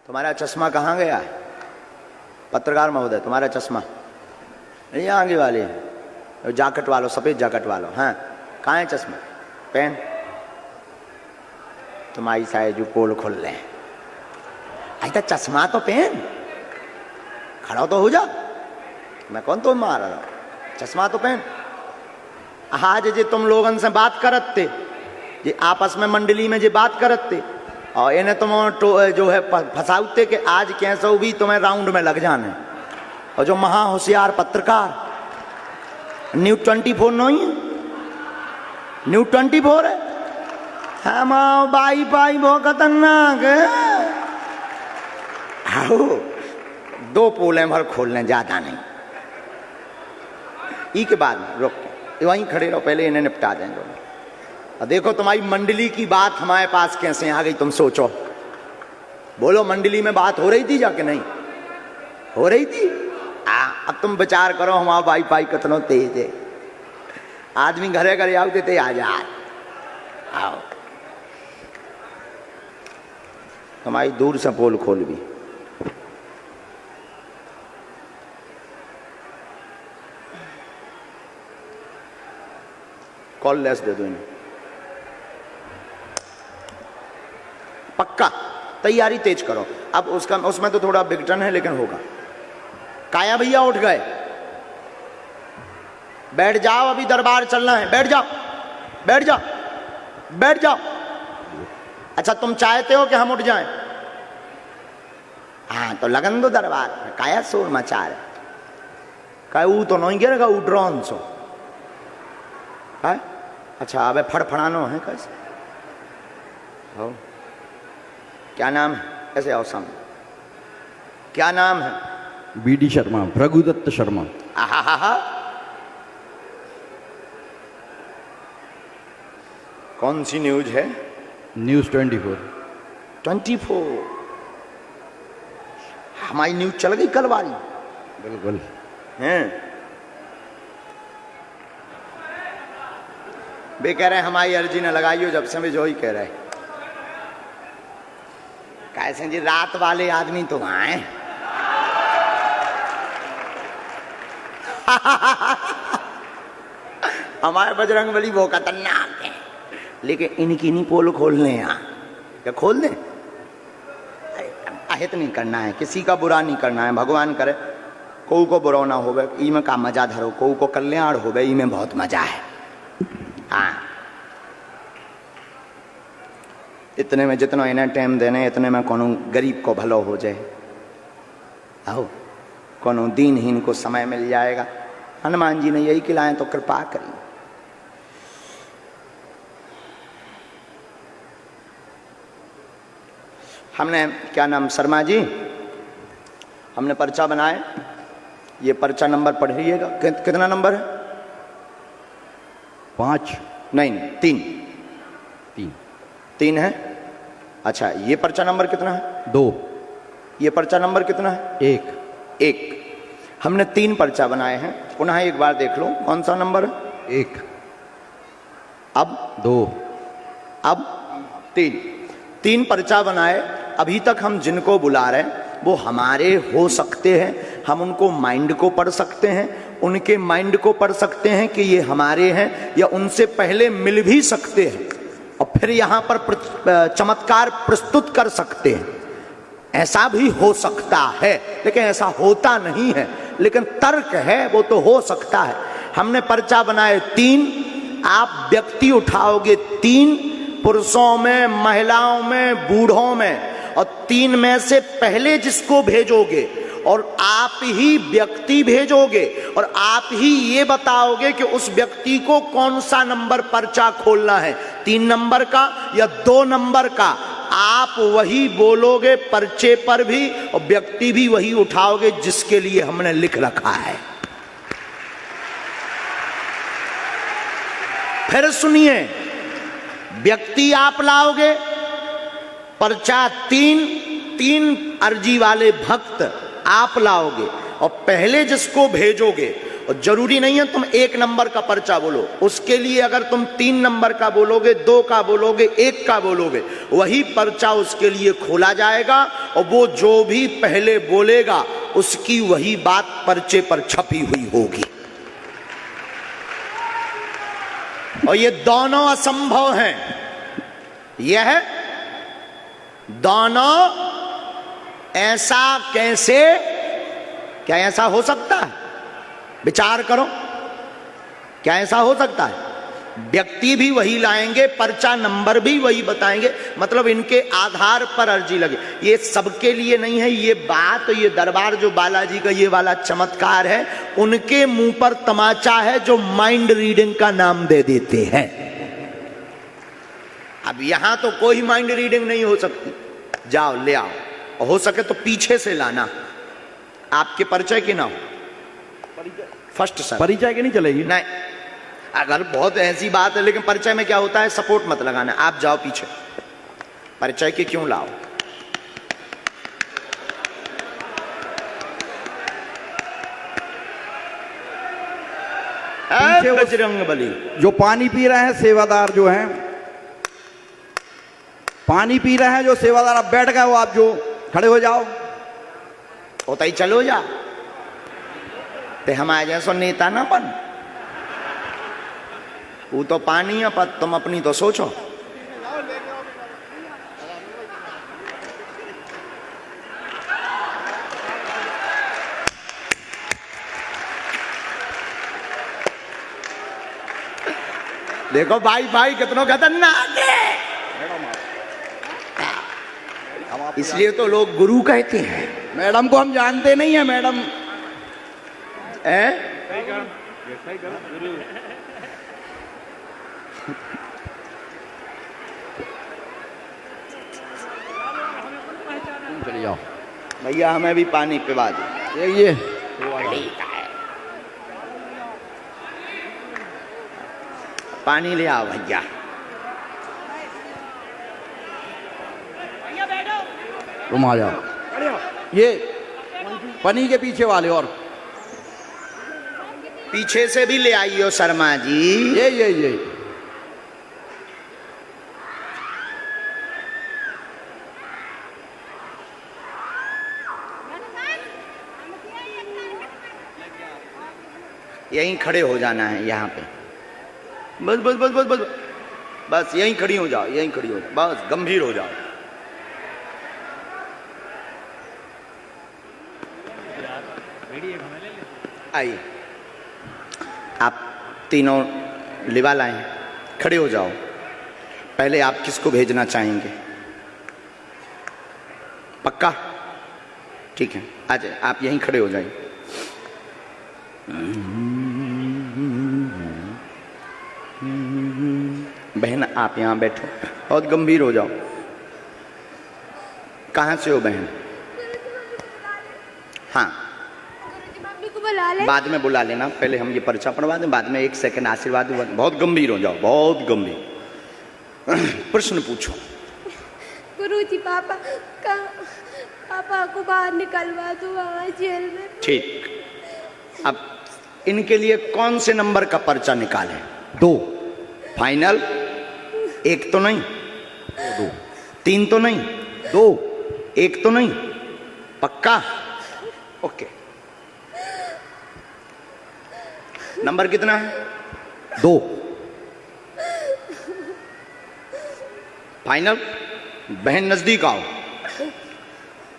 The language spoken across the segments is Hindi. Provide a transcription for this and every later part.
तुम्हारा चश्मा कहाँ गया है? पत्रकार महोदय, तुम्हारा चश्मा नहीं आगे वाले जैकेट वालों, सफेद जैकेट वालों, हाँ कहाँ है चश्मा? पेन तुम्हारी शायद जो पोल खोल रहे हैं। ऐसा चश्मा तो पेन, खड़ा तो हो जा, मैं कौन तो मार रहा, चश्मा तो पेन। आज जे तुम लोगन से बात करत थे, जे आपस में मंडली में जे बात करत थे, और इन्हें तुम जो है फंसाउते कि आज कैसे भी तुम्हें राउंड में लग जाने। और जो महा होशियार पत्रकार न्यूज़ 24 नहीं है, न्यूज़ 24 है, हम बाई पाई बहुत खतरनाक है। आओ 2 पोलें भर खोल लें, ज्यादा नहीं। ई के बाद रुक के वहीं खड़े रहो, पहले इन्हें निपटा दें दोनों। और देखो तुम्हारी मंडली की बात हमारे पास कैसे आ गई, तुम सोचो। बोलो मंडली में बात हो रही थी जाके? नहीं हो रही थी। अब तुम विचार करो, हमारा वाई फाई कितना तेज है, आदमी घरे घरे आओ ते आ जा, आओ तुम्हारी दूर से पोल खोल भी। कॉल लेस दे दो इन्हें, पक्का तैयारी तेज करो। अब उसका उसमें तो थोड़ा बिगटन है लेकिन होगा। काया भैया उठ गए, बैठ जाओ, अभी दरबार चलना है, बैठ जाओ बैठ जाओ बैठ जाओ। अच्छा तुम चाहते हो कि हम उठ जाएं? हाँ तो लगन दो दरबार में, काया शोर मचा रहे। का वो तो नहीं गिरेगा, वो ड्रोन सो है। अच्छा अब फड़फड़ानो है कैसे हो? क्या नाम है? कैसे आओ सामने, क्या नाम है? बीडी शर्मा, भृगुदत्त शर्मा। आहा, कौन सी न्यूज है? न्यूज़ 24। 24 हमारी न्यूज चल गई कल वाली। बिल्कुल हैं वे कह रहे हैं हमारी अर्जी न लगाइयो, जब से भी जो ही कह रहे कैसे जी रात वाले आदमी तो आए। हमारे बजरंगबली वो खतरनाक है, लेकिन इनकी नहीं पोल खोलने यहाँ, क्या खोल दें? अहित नहीं करना है, किसी का बुरा नहीं करना है। भगवान करे कोई को बुरा ना होवे, ई में का मजा धरो, कोई को कल्याण होवे, ई में बहुत मजा है। हाँ इतने में जितना इन्हें टाइम देने, इतने में कोनो गरीब को भलो हो जाए, आओ कोनो दीनहीन को समय मिल जाएगा। हनुमान जी ने यही खिलाए तो कृपा करी। हमने क्या नाम शर्मा जी, हमने पर्चा बनाए, ये पर्चा नंबर पढ़िएगा। कितना नंबर है? 5 नहीं 3 3 है। अच्छा ये पर्चा नंबर कितना है? 2। ये पर्चा नंबर कितना है? 1। हमने 3 पर्चा बनाए हैं। पुनः एक बार देख लो कौन सा नंबर है? 1, अब 2, अब 3 पर्चा बनाए। अभी तक हम जिनको बुला रहे हैं वो हमारे हो सकते हैं, हम उनको माइंड को पढ़ सकते हैं, उनके माइंड को पढ़ सकते हैं कि ये हमारे हैं, या उनसे पहले मिल भी सकते हैं और फिर यहाँ पर चमत्कार प्रस्तुत कर सकते हैं। ऐसा भी हो सकता है, लेकिन ऐसा होता नहीं है, लेकिन तर्क है वो तो हो सकता है। हमने पर्चा बनाए 3, आप व्यक्ति उठाओगे 3, पुरुषों में, महिलाओं में, बूढ़ों में, और 3 में से पहले जिसको भेजोगे और आप ही व्यक्ति भेजोगे और आप ही ये बताओगे कि उस व्यक्ति को कौन सा नंबर पर्चा खोलना है, 3 नंबर का या 2 नंबर का। आप वही बोलोगे पर्चे पर भी, और व्यक्ति भी वही उठाओगे जिसके लिए हमने लिख रखा है। फिर सुनिए, व्यक्ति आप लाओगे, पर्चा 3 अर्जी वाले भक्त आप लाओगे, और पहले जिसको भेजोगे और जरूरी नहीं है तुम 1 नंबर का पर्चा बोलो, उसके लिए अगर तुम 3 नंबर का बोलोगे, 2 का बोलोगे, 1 का बोलोगे, वही पर्चा उसके लिए खोला जाएगा और वो जो भी पहले बोलेगा उसकी वही बात पर्चे पर छपी हुई होगी। और ये दोनों असंभव हैं। यह दोनों ऐसा कैसे, क्या ऐसा हो सकता है? विचार करो, क्या ऐसा हो सकता है? व्यक्ति भी वही लाएंगे, पर्चा नंबर भी वही बताएंगे, मतलब इनके आधार पर अर्जी लगे। ये सबके लिए नहीं है ये बात, ये दरबार जो बालाजी का ये वाला चमत्कार है, उनके मुंह पर तमाचा है जो माइंड रीडिंग का नाम दे देते हैं। अब यहां तो कोई माइंड रीडिंग नहीं हो सकती, जाओ ले आओ, और हो सके तो पीछे से लाना, आपके परिचय की ना हो, फर्स्ट सर परिचय की नहीं चलेगी। नहीं, अगर बहुत ऐसी बात है, लेकिन परिचय में क्या होता है, सपोर्ट मत लगाना, आप जाओ पीछे, परिचय के क्यों लाओ। बजरंगबली जो पानी पी रहे हैं सेवादार, जो हैं पानी पी रहे हैं जो सेवादार, आप बैठ गए हो, आप जो खड़े हो जाओ, होता ही चलो जा, ते हमारे जैसो नेता ना बन, वो तो पानी है पर तुम अपनी तो सोचो। देखो भाई भाई कितना खतरनाक है, इसलिए तो लोग गुरु कहते हैं। मैडम को हम जानते नहीं है, मैडम चले जाओ भैया, हमें भी पानी पिला दो। ये पानी ले आओ भैया। तुम आ जाओ, ये पनी के पीछे वाले, और पीछे से भी ले आइयो शर्मा जी। ये यहीं खड़े हो जाना है, यहाँ पे बस बस बस बस बस बस यहीं खड़ी हो जाओ, यहीं खड़ी हो जाओ, बस गंभीर हो जाओ। आइए, आप तीनों लिवा लाएं, खड़े हो जाओ। पहले आप किसको भेजना चाहेंगे? पक्का? ठीक है, आ जाए, आप यहीं खड़े हो जाइए। बहन आप यहाँ बैठो, बहुत गंभीर हो जाओ। कहाँ से हो बहन? हाँ, बाद में बुला लेना, पहले हम ये पर्चा पढ़वा दें, बाद में 1 सेकंड आशीर्वाद। बहुत गंभीर हो जाओ, बहुत गंभीर। प्रश्न पूछो। गुरुजी, पापा को बाहर निकलवा दो जेल में। ठीक, अब इनके लिए कौन से नंबर का पर्चा निकालें? 2 फाइनल? 1 तो नहीं, 2 3 तो नहीं, 2 1 तो नहीं, पक्का? ओके, नंबर कितना है? 2 फाइनल? बहन नजदीक आओ,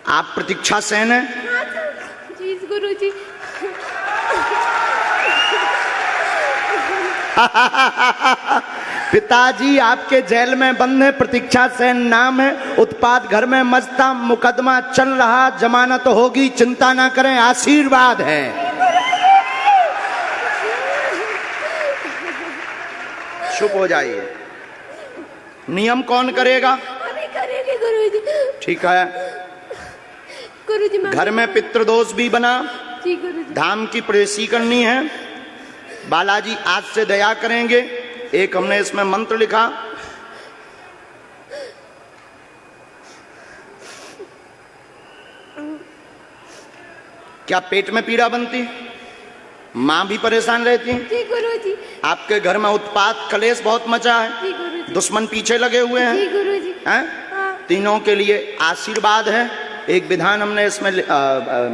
आप प्रतीक्षा सेन है? जी गुरुजी। पिताजी आपके जेल में बंद है, प्रतीक्षा सेन नाम है, उत्पाद घर में मस्ता, मुकदमा चल रहा, जमानत होगी, चिंता ना करें, आशीर्वाद है। चुप हो जाइए। नियम कौन करेगा? हमें करेंगे गुरुजी। ठीक है गुरुजी। घर में पितृदोष भी बना, जी गुरुजी। धाम की प्रेसी करनी है, बालाजी आज से दया करेंगे। एक हमने इसमें मंत्र लिखा, क्या पेट में पीड़ा बनती? माँ भी परेशान रहती हैं? जी गुरुजी। आपके घर में उत्पात कलेश बहुत मचा है? जी गुरुजी। दुश्मन पीछे लगे हुए जी हैं? गुरुजी। हैं? हाँ। तीनों के लिए आशीर्वाद है। एक विधान हमने इसमें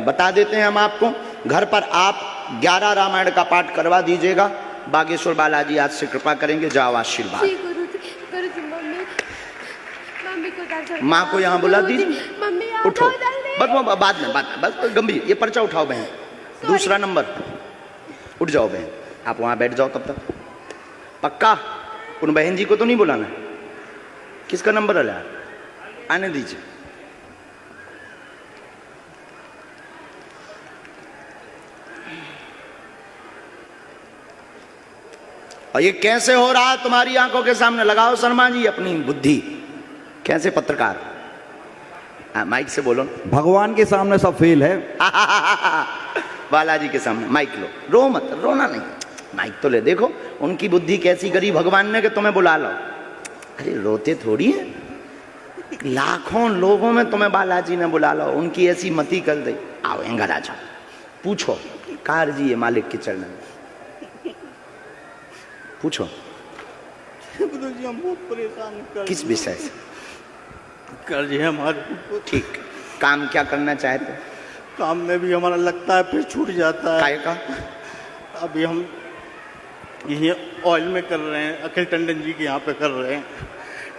बता देते हैं हम आपको। घर पर आप 11 रामायण का पाठ करवा दीजिएगा। बागेश्वर बालाजी आज से कृपा करेंगे। जाओ आशीर्वाद। जी गुरुजी। गुरुजी मम्मी मम्मी को डॉक्टर माँ को यहाँ बुला दीजिए। मम्मी आ उठो, जाओ जल्दी। बस वो बाद में बस गंभीर ये पर्चा उठाओ बहन। दूसरा नंबर उठ जाओ बहन, आप वहां बैठ जाओ तब तक। पक्का उन बहन जी को तो नहीं बुलाना? किसका नंबर है? आने दीजिए। और ये कैसे हो रहा है तुम्हारी आंखों के सामने? लगाओ शर्मा जी अपनी बुद्धि। कैसे पत्रकार? माइक से बोलो। भगवान के सामने सब फेल है। बालाजी के सामने माइक लो। रो मत, रोना नहीं, माइक तो ले। देखो उनकी बुद्धि कैसी करी भगवान ने कि तुम्हें बुला लो। अरे रोते थोड़ी है, लाखों लोगों में तुम्हें बालाजी ने बुला लो। उनकी ऐसी मति कर दी। आओ एंगर आ जाओ, पूछो। कार जी है मालिक के चरण में, पूछो। गुरुजी हम बहुत परेशान कर किस विषय से? कर्ज है हमारे। ठीक, काम क्या करना चाहते? काम में भी हमारा लगता है फिर छूट जाता है। काय का? अभी हम ये ऑयल में कर रहे हैं, अखिल टंडन जी के यहाँ पे कर रहे हैं।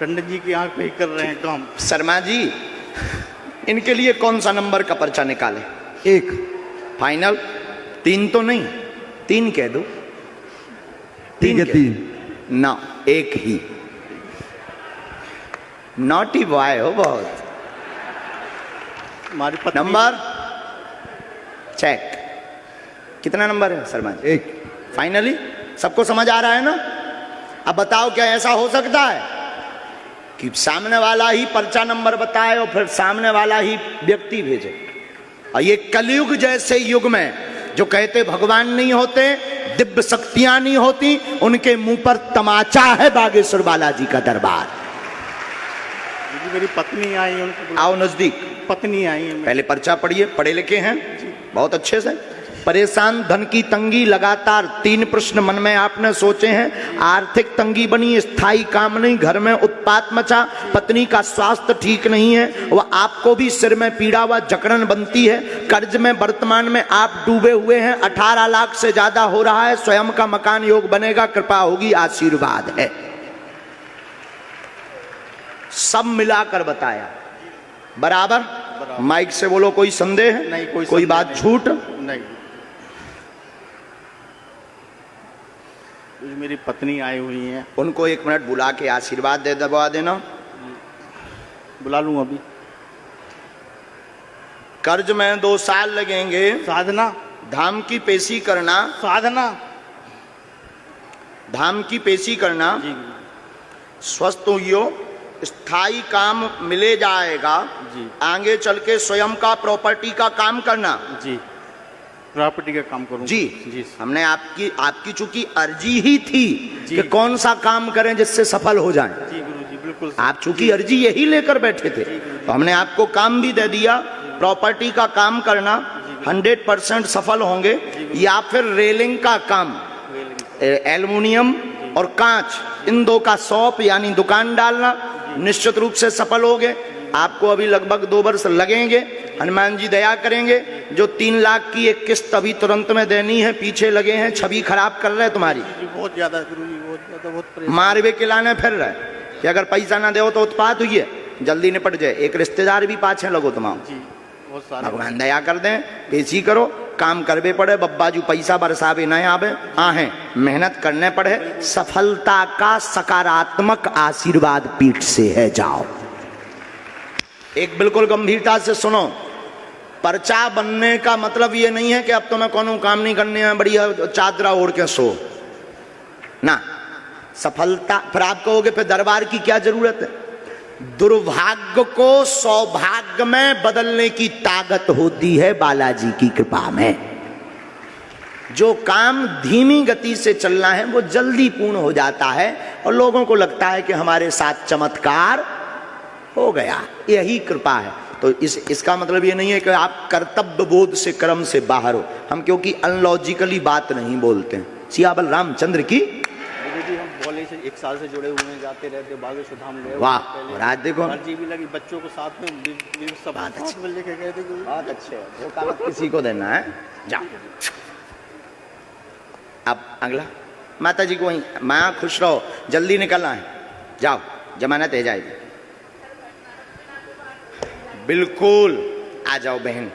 टंडन जी के यहाँ पे ही कर रहे हैं काम। शर्मा जी इनके लिए कौन सा नंबर का पर्चा निकाले? 1 फाइनल? 3 तो नहीं, 3 कह दो। ठीक है, 3 ना, 1 ही। नॉटी बॉय हो बहुत। हमारी पत्नी नंबर चेक। कितना नंबर है शर्मा जी? 1। फाइनली सबको समझ आ रहा है ना? अब बताओ क्या ऐसा हो सकता है कि सामने वाला ही पर्चा नंबर बताए और फिर सामने वाला ही व्यक्ति भेजे? और ये कलयुग जैसे युग में जो कहते भगवान नहीं होते, दिव्य शक्तियां नहीं होती, उनके मुंह पर तमाचा है बागेश्वर बालाजी का दरबार। मेरी पत्नी आई, उनको आओ नजदीक। पत्नी आई है। पहले पर्चा पढ़िए, पढ़े लिखे हैं बहुत अच्छे से। परेशान, धन की तंगी लगातार, 3 प्रश्न मन में आपने सोचे हैं। आर्थिक तंगी बनी, स्थायी काम नहीं, घर में उत्पात मचा, पत्नी का स्वास्थ्य ठीक नहीं है, वह आपको भी सिर में पीड़ा व जकड़न बनती है, कर्ज में वर्तमान में आप डूबे हुए हैं, 18 लाख से ज्यादा हो रहा है, स्वयं का मकान योग बनेगा, कृपा होगी, आशीर्वाद है। सब मिलाकर बताया बराबर? माइक से बोलो। कोई संदेह है? नहीं, कोई बात झूठ नहीं। मेरी पत्नी आई हुई है, उनको 1 मिनट बुला के आशीर्वाद दे दबा देना। बुला लूं अभी? कर्ज में 2 साल लगेंगे। साधना, धाम की पेशी करना, साधना, धाम की पेशी करना, जी स्वस्थ हुई, स्थायी काम मिले जाएगा, जी। आगे चल के स्वयं का प्रॉपर्टी का काम करना। जी, प्रॉपर्टी का काम करूं जी, जी। हमने आपकी चूंकि अर्जी ही थी कि कौन सा काम करें जिससे सफल हो जाएं। जी गुरुजी, बिल्कुल। आप चूंकि अर्जी यही लेकर बैठे थे तो हमने आपको काम भी दे दिया। प्रॉपर्टी का काम करना, 100% सफल होंगे। या फिर रेलिंग का काम, एल्युमिनियम और कांच, इन 2 का शॉप यानी दुकान डालना, निश्चित रूप से सफल होगे। आपको अभी लगभग 2 वर्ष लगेंगे, हनुमान जी दया करेंगे। जो 3 लाख की एक किस्त अभी तुरंत में देनी है, पीछे लगे हैं, छवि खराब कर रहे हैं तुम्हारी। बहुत ज्यादा गुरुजी, बहुत ज्यादा, बहुत परेशान। मारवे के लाने फिर रहे कि अगर पैसा ना दो तो उत्पात हुई है, जल्दी निपट जाए। एक रिश्तेदार भी पाछे लगो तमाम। जी, बहुत सारे। भगवान दया कर दें, पेशी करो, काम करवे पड़े, बब्बाजू पैसा बरसावे न आवे, आहे मेहनत करने पड़े। सफलता का सकारात्मक आशीर्वाद पीठ से है। जाओ एक बिल्कुल गंभीरता से सुनो। पर्चा बनने का मतलब ये नहीं है कि अब तुम्हें कोनो काम नहीं करने में, बढ़िया चादरा ओढ़ के सो ना। सफलता फिर आप कहोगे फिर दरबार की क्या जरूरत है? दुर्भाग्य को सौभाग्य में बदलने की ताकत होती है बालाजी की कृपा में। जो काम धीमी गति से चलना है वो जल्दी पूर्ण हो जाता है और लोगों को लगता है कि हमारे साथ चमत्कार हो गया। यही कृपा है। तो इसका मतलब ये नहीं है कि आप कर्तव्य बोध से कर्म से बाहर हो। हम क्योंकि अनलॉजिकली बात नहीं बोलते हैं। सियाबल रामचंद्र की। जी हम बोले से 1 साल से जुड़े हुए हैं, जाते रहते बागेश्वर धाम ले। वाह, और आज देखो जी भी लगी, बच्चों को साथ में सब साथ में लेके गए थे। बहुत अच्छे, धोखा मत किसी को देना है। जाओ अब अगला, माता जी को वहीं, माँ खुश रहो, जल्दी निकलना है, जाओ जमानत है जाएगी। बिल्कुल आ जाओ बहन।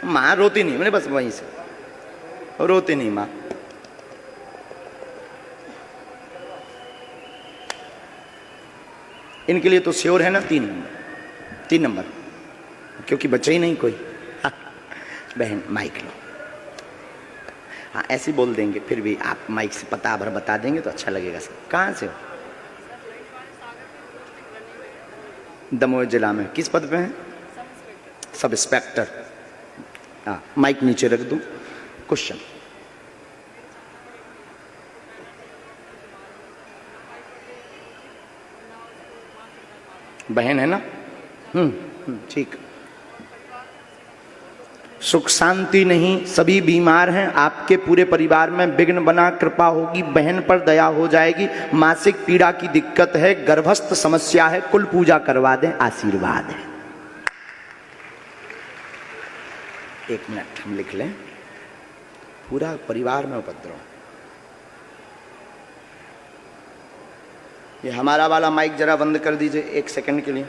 माँ रोती नहीं, मैंने बस वहीं से रोती नहीं माँ। इनके लिए तो श्योर है ना 3 नंबर, क्योंकि बच्चे ही नहीं कोई। बहन माइक लो। हाँ ऐसे बोल देंगे, फिर भी आप माइक से पता भर बता देंगे तो अच्छा लगेगा। सब कहाँ से हो? दमोह जिला में। किस पद पे हैं? Sub inspector. हाँ माइक नीचे रख दूं। क्वेश्चन। बहन है ना? ठीक। सुख शांति नहीं, सभी बीमार हैं, आपके पूरे परिवार में विघ्न बना, कृपा होगी, बहन पर दया हो जाएगी। मासिक पीड़ा की दिक्कत है, गर्भस्थ समस्या है, कुल पूजा करवा दें, आशीर्वाद है। 1 मिनट हम लिख लें। पूरा परिवार में उपद्रव। ये हमारा वाला माइक जरा बंद कर दीजिए 1 सेकंड के लिए।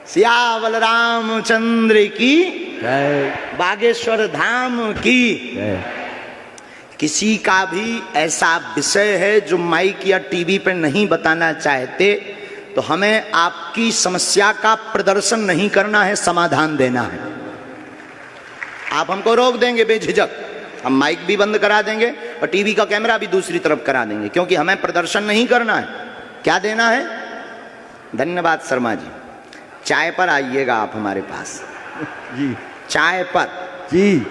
सियावल रामचंद्र की जय। बागेश्वर धाम की जय। किसी का भी ऐसा विषय है जो माइक या टीवी पे नहीं बताना चाहते तो हमें आपकी समस्या का प्रदर्शन नहीं करना है, समाधान देना है। आप हमको रोक देंगे बेझिझक, हम माइक भी बंद करा देंगे और टीवी का कैमरा भी दूसरी तरफ करा देंगे, क्योंकि हमें प्रदर्शन नहीं करना है। क्या देना है? धन्यवाद शर्मा जी। चाय पर आइएगा आप हमारे पास जी। चाय पर जी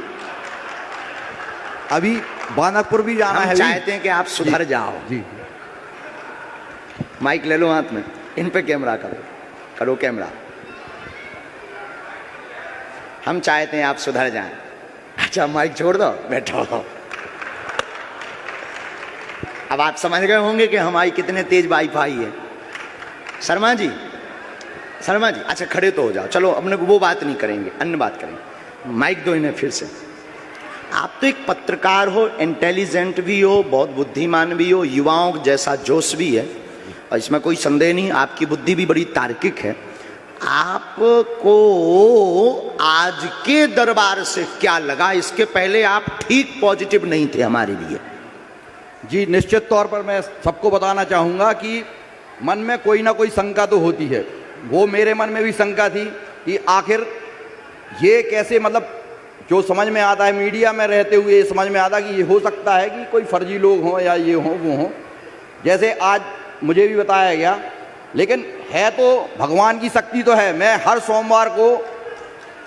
अभी बानकपुर भी जाना है। हम चाहते हैं कि आप सुधर जाओ। जी। माइक ले लो हाथ में, इन पे कैमरा करो कैमरा। हम चाहते हैं आप सुधर जाएं। अच्छा माइक छोड़ दो, बैठो। अब आप समझ गए होंगे कि हमारी कितने तेज वाईफाई है। शर्मा जी अच्छा खड़े तो हो जाओ। चलो अपने वो बात नहीं करेंगे, अन्य बात करेंगे। माइक दो इन्हें फिर से। आप तो एक पत्रकार हो, इंटेलिजेंट भी हो, बहुत बुद्धिमान भी हो, युवाओं जैसा जोश भी है, और इसमें कोई संदेह नहीं, आपकी बुद्धि भी बड़ी तार्किक है। आपको आज के दरबार से क्या लगा? इसके पहले आप ठीक पॉजिटिव नहीं थे हमारे लिए। जी निश्चित तौर पर मैं सबको बताना चाहूँगा कि मन में कोई ना कोई शंका तो होती है। वो मेरे मन में भी शंका थी कि आखिर ये कैसे, मतलब जो समझ में आता है मीडिया में रहते हुए ये समझ में आता कि ये हो सकता है कि कोई फर्जी लोग हों या ये हों वो हों, जैसे आज मुझे भी बताया गया। लेकिन है तो भगवान की शक्ति तो है। मैं हर सोमवार को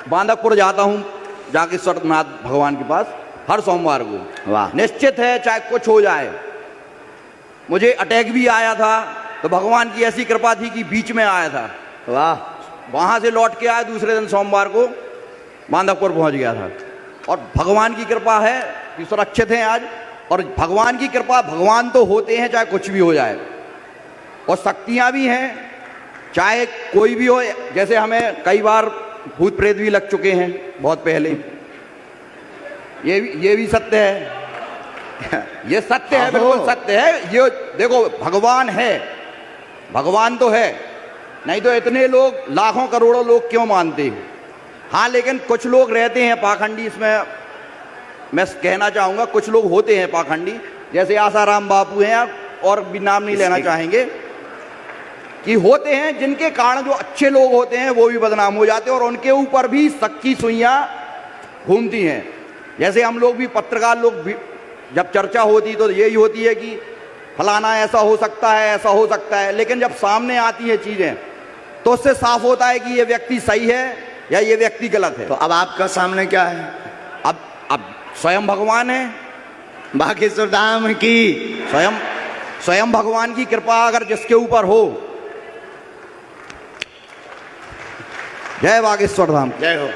बांदकपुर जाता हूँ जागेश्वर नाथ भगवान के पास, हर सोमवार को। वाह। निश्चित है चाहे कुछ हो जाए। मुझे अटैक भी आया था तो भगवान की ऐसी कृपा थी कि बीच में आया था। वाह। वहाँ से लौट के आया, दूसरे दिन सोमवार को बांदकपुर पहुँच गया था। और भगवान की कृपा है कि सुरक्षित हैं आज। और भगवान की कृपा, भगवान तो होते हैं चाहे कुछ भी हो जाए, और शक्तियाँ भी हैं चाहे कोई भी हो। जैसे हमें कई बार भूत प्रेत भी लग चुके हैं बहुत पहले, ये भी सत्य है। ये सत्य है, बिल्कुल सत्य है। ये देखो भगवान है, भगवान तो है, नहीं तो इतने लोग लाखों करोड़ों लोग क्यों मानते हैं। हाँ लेकिन कुछ लोग रहते हैं पाखंडी, इसमें मैं कहना चाहूँगा कुछ लोग होते हैं पाखंडी, जैसे आसाराम बापू हैं, और भी नाम नहीं लेना चाहेंगे, कि होते हैं जिनके कारण जो अच्छे लोग होते हैं वो भी बदनाम हो जाते हैं और उनके ऊपर भी शक की सुइयां घूमती हैं। जैसे हम लोग भी, पत्रकार लोग भी, जब चर्चा होती तो यही होती है कि फलाना ऐसा हो सकता है, ऐसा हो सकता है, लेकिन जब सामने आती है चीजें तो उससे साफ होता है कि ये व्यक्ति सही है या ये व्यक्ति गलत है। तो अब आपका सामने क्या है? अब स्वयं भगवान है, बागेश्वर धाम की स्वयं भगवान की कृपा अगर जिसके ऊपर हो। जय बागेश्वर धाम। जय हो।